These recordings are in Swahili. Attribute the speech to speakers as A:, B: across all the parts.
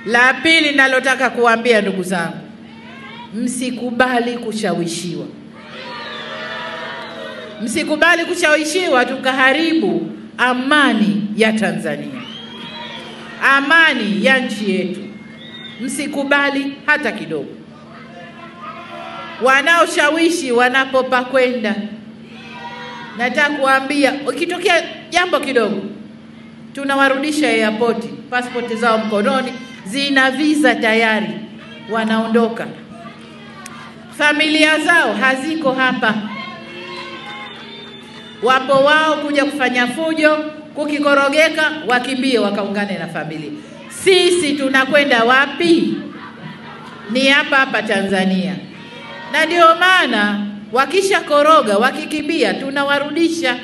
A: La pili nalotaka kuambia ndugu zangu, msikubali kushawishiwa. Msikubali kushawishiwa tukaharibu amani ya Tanzania, amani ya nchi yetu. Msikubali hata kidogo. Wanaoshawishi wanapopa kwenda, nataka kuambia ukitokea jambo kidogo, tunawarudisha airport, passport zao mkononi, zina visa tayari, wanaondoka. Familia zao haziko hapa, wapo wao kuja kufanya fujo, kukikorogeka wakimbie wakaungane na familia. Sisi tunakwenda wapi? Ni hapa hapa Tanzania. Na ndio maana wakisha koroga, wakikimbia, tunawarudisha.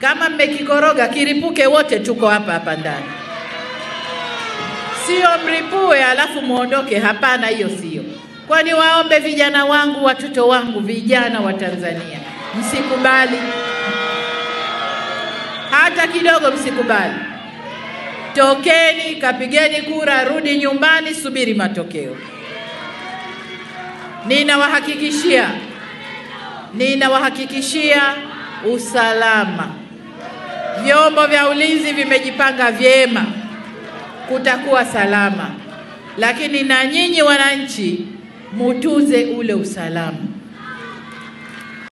A: Kama mmekikoroga kiripuke, wote tuko hapa hapa ndani. Sio mripue alafu muondoke, hapana, hiyo sio. Kwani waombe vijana wangu, watoto wangu, vijana wa Tanzania, msikubali hata kidogo, msikubali. Tokeni, kapigeni kura, rudi nyumbani, subiri matokeo. Ninawahakikishia usalama. Vyombo vya ulinzi vimejipanga vyema, kutakuwa salama. Lakini na nyinyi wananchi mutuze ule usalama.